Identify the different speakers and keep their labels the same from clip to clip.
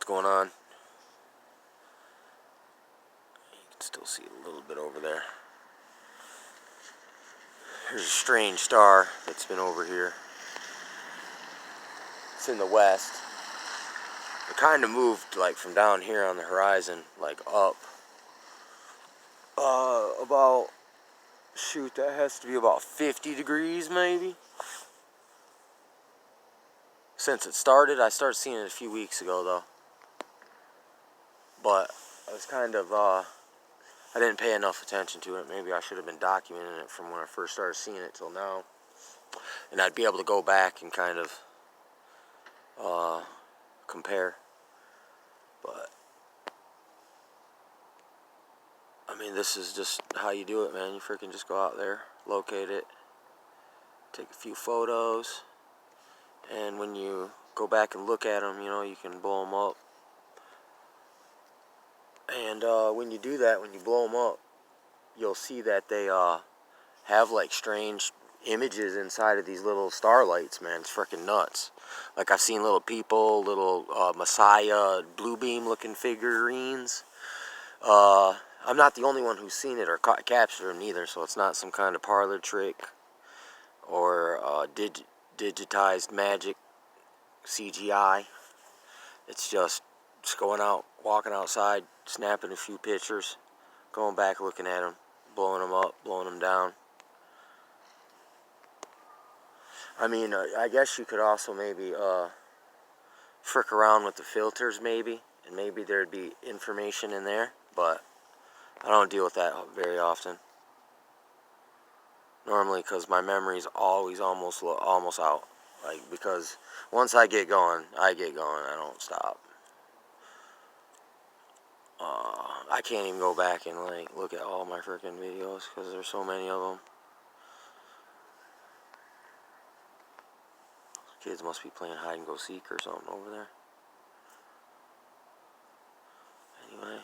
Speaker 1: going on. You can still see it a little bit over there. There's a strange star that's been over here. It's in the west. It kind of moved like from down here on the horizon, like up. About, shoot, that has to be about 50 degrees maybe. Since it started, I started seeing it a few weeks ago though. But I was kind of, I didn't pay enough attention to it. Maybe I should have been documenting it from when I first started seeing it till now. And I'd be able to go back and kind of compare. But I mean, this is just how you do it, man. You freaking just go out there, locate it, take a few photos, and when you go back and look at them, you know, you can blow them up. And when you do that, when you blow them up, you'll see that they have like strange images inside of these little starlights, man. It's freaking nuts. Like I've seen little people, little Messiah blue beam looking figurines. I'm not the only one who's seen it or captured them either, so it's not some kind of parlor trick or digitized magic CGI. It's just going out, walking outside, snapping a few pictures, going back looking at them, blowing them up, blowing them down. I mean, I guess you could also maybe frick around with the filters maybe, and maybe there'd be information in there, but I don't deal with that very often. Normally, because my memory's always almost out. Like, because once I get going, I don't stop. I can't even go back and like look at all my freaking videos because there's so many of them. Kids must be playing hide and go seek or something over there. Anyway.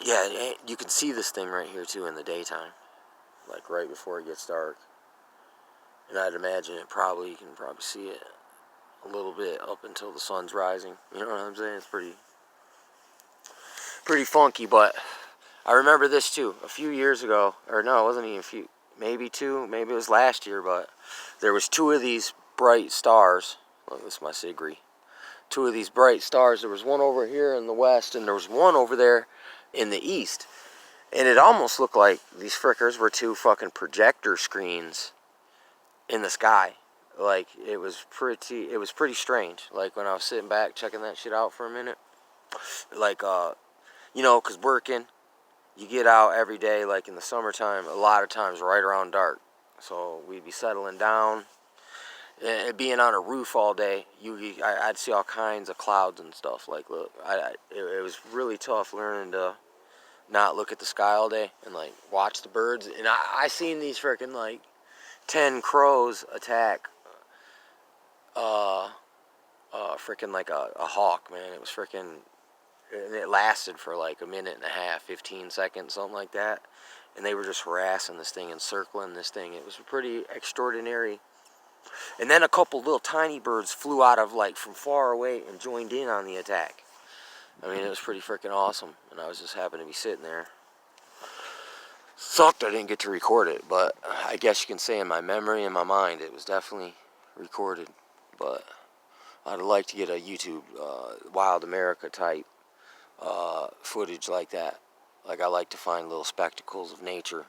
Speaker 1: Yeah, you can see this thing right here too in the daytime. Like right before it gets dark. And I'd imagine you can probably see it a little bit up until the sun's rising. You know what I'm saying? It's pretty funky, but I remember this too. A few years ago, or no, it wasn't even a few, maybe two, maybe it was last year, but there was two of these bright stars. Look, this is my Sigri. Two of these bright stars. There was one over here in the west, and there was one over there in the east. And it almost looked like these frickers were two fucking projector screens in the sky. Like, it was pretty strange. Like, when I was sitting back checking that shit out for a minute. Like, you know, because working, you get out every day, like in the summertime, a lot of times right around dark. So we'd be settling down. And being on a roof all day, I'd see all kinds of clouds and stuff. Like, look, it was really tough learning to not look at the sky all day and like watch the birds. And I seen these freaking like 10 crows attack freaking like a hawk, man. It was freaking, and it lasted for like a minute and a half, 15 seconds, something like that. And they were just harassing this thing, encircling this thing. It was pretty extraordinary. And then a couple little tiny birds flew out of like from far away and joined in on the attack. I mean, it was pretty freaking awesome. And I was just happened to be sitting there. Sucked I didn't get to record it, but I guess you can say in my memory and my mind it was definitely recorded. But I'd like to get a YouTube Wild America type footage like that. Like, I like to find little spectacles of nature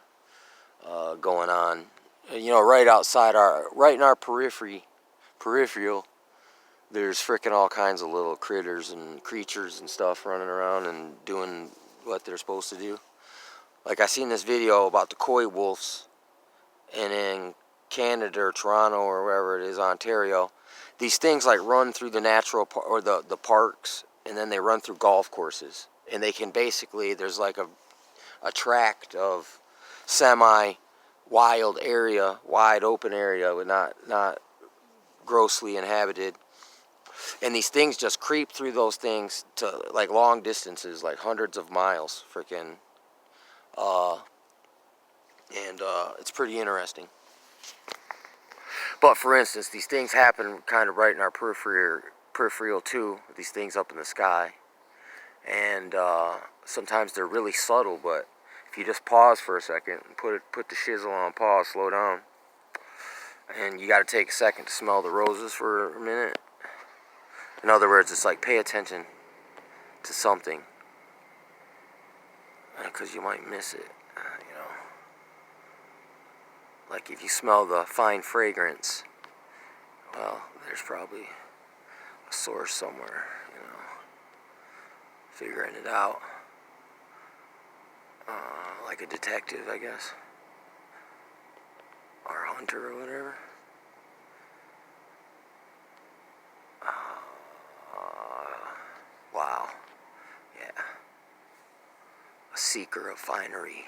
Speaker 1: going on. You know, right in our peripheral, there's freaking all kinds of little critters and creatures and stuff running around and doing what they're supposed to do. Like, I seen this video about the coy wolves, and in Canada or Toronto or wherever it is, Ontario, these things like run through the natural or the parks, and then they run through golf courses, and they can basically, there's like a tract of semi-wild area, wide open area, but not grossly inhabited. And these things just creep through those things to like long distances, like hundreds of miles, freaking. And it's pretty interesting. But for instance, these things happen kind of right in our peripheral too. These things up in the sky, and sometimes they're really subtle. But if you just pause for a second and put the shizzle on pause, slow down, and you got to take a second to smell the roses for a minute. In other words, it's like pay attention to something, because you might miss it. Like if you smell the fine fragrance, well, there's probably a source somewhere, figuring it out. Like a detective, I guess. Or a hunter or whatever. Wow. Yeah. A seeker of finery,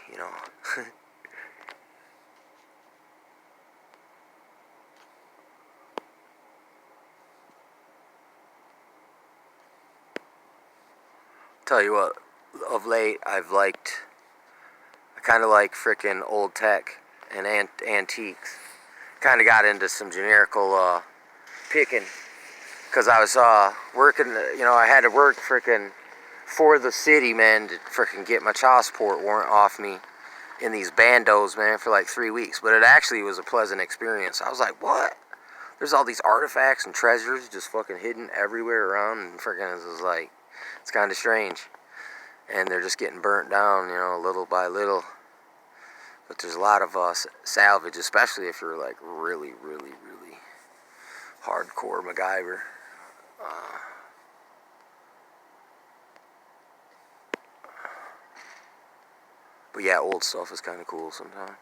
Speaker 1: Tell you what, of late I kind of like frickin' old tech and antiques. Kind of got into some generical picking, because I was working, I had to work frickin' for the city, man, to frickin' get my child support warrant off me in these bandos, man, for like 3 weeks. But it actually was a pleasant experience. I was like, what? There's all these artifacts and treasures just fucking hidden everywhere around, and frickin' it's kind of strange. And they're just getting burnt down, little by little. But there's a lot of salvage, especially if you're like really, really, really hardcore MacGyver. But yeah, old stuff is kind of cool sometimes.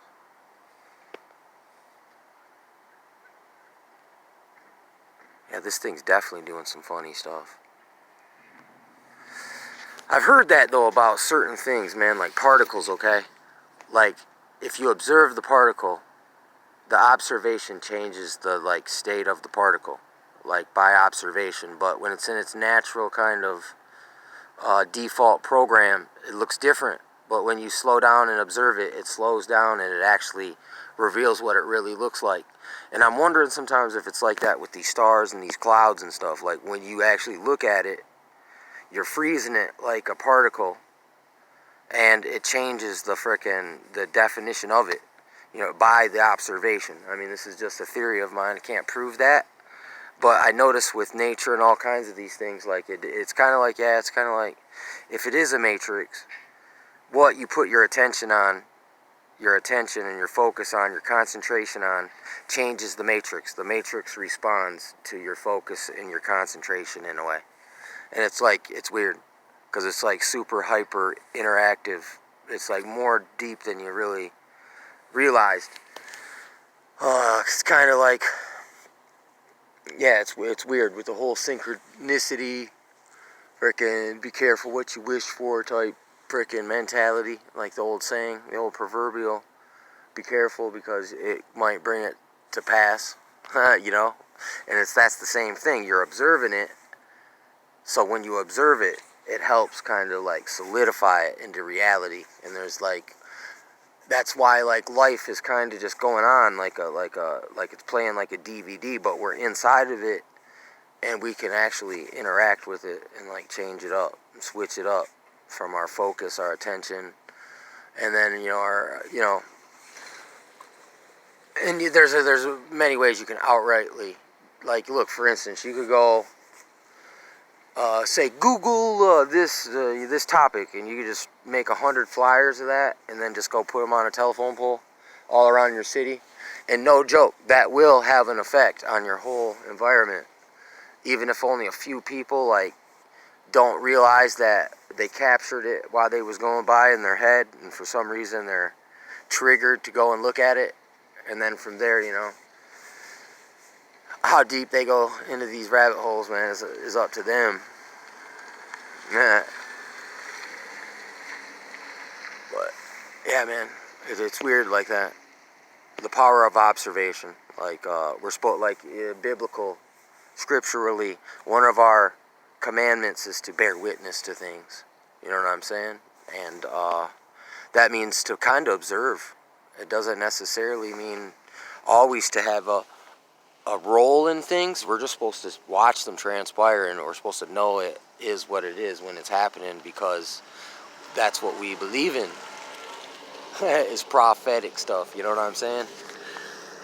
Speaker 1: Yeah, this thing's definitely doing some funny stuff. I've heard that, though, about certain things, man, like particles, okay? Like, if you observe the particle, the observation changes the, like, state of the particle, like, by observation. But when it's in its natural kind of default program, it looks different. But when you slow down and observe it, it slows down and it actually reveals what it really looks like. And I'm wondering sometimes if it's like that with these stars and these clouds and stuff. Like, when you actually look at it, you're freezing it like a particle, and it changes the definition of it, by the observation. I mean, this is just a theory of mine. I can't prove that, but I notice with nature and all kinds of these things, like it's kind of like, if it is a matrix, what you put your attention on, your attention and your focus on, your concentration on, changes the matrix. The matrix responds to your focus and your concentration in a way. And it's weird, because it's like super hyper interactive. It's like more deep than you really realized. It's kind of like, yeah, it's weird with the whole synchronicity, frickin' be careful what you wish for type frickin' mentality, like the old saying, the old proverbial, be careful because it might bring it to pass, And that's the same thing. You're observing it. So when you observe it, it helps kind of like solidify it into reality. And there's like, that's why like life is kind of just going on like it's playing like a DVD, but we're inside of it, and we can actually interact with it and like change it up and switch it up from our focus, our attention, and then and there's many ways you can outrightly, like, look, for instance, you could go. Say Google this topic, and you could just make 100 flyers of that, and then just go put them on a telephone pole all around your city. And no joke, that will have an effect on your whole environment, even if only a few people like don't realize that they captured it while they was going by in their head, and for some reason they're triggered to go and look at it, and then from there, how deep they go into these rabbit holes, man, is up to them. Yeah. But yeah, man, it's weird like that. The power of observation, like we're supposed, like biblical, scripturally, one of our commandments is to bear witness to things. You know what I'm saying? And that means to kind of observe. It doesn't necessarily mean always to have a role in things. We're just supposed to watch them transpire, and we're supposed to know it is what it is when it's happening, because that's what we believe in. Is prophetic stuff, you know what I'm saying?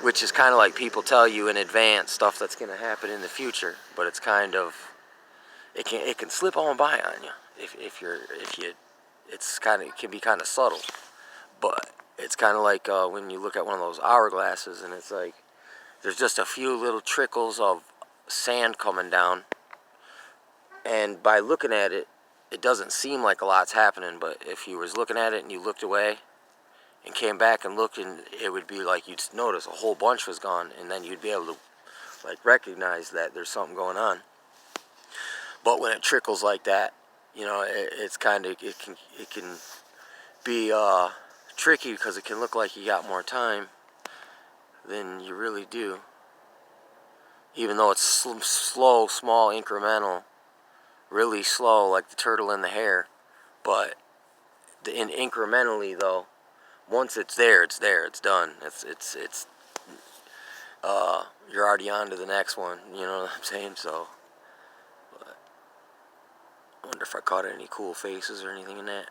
Speaker 1: Which is kind of like people tell you in advance stuff that's going to happen in the future, but it's kind of, it can slip on by on you if you it's kind of, it can be kind of subtle, but it's kind of like when you look at one of those hourglasses, and it's like there's just a few little trickles of sand coming down, and by looking at it, it doesn't seem like a lot's happening. But if you was looking at it and you looked away and came back and looked, and it would be like you'd notice a whole bunch was gone, and then you'd be able to like recognize that there's something going on. But when it trickles like that, you know, it's kind of, it can be tricky, because it can look like you got more time than you really do, even though it's slow, small, incremental, really slow, like the turtle in the hair. But incrementally though, once it's there, it's there, it's done. It's you're already on to the next one, you know what I'm saying? So, but I wonder if I caught any cool faces or anything in that.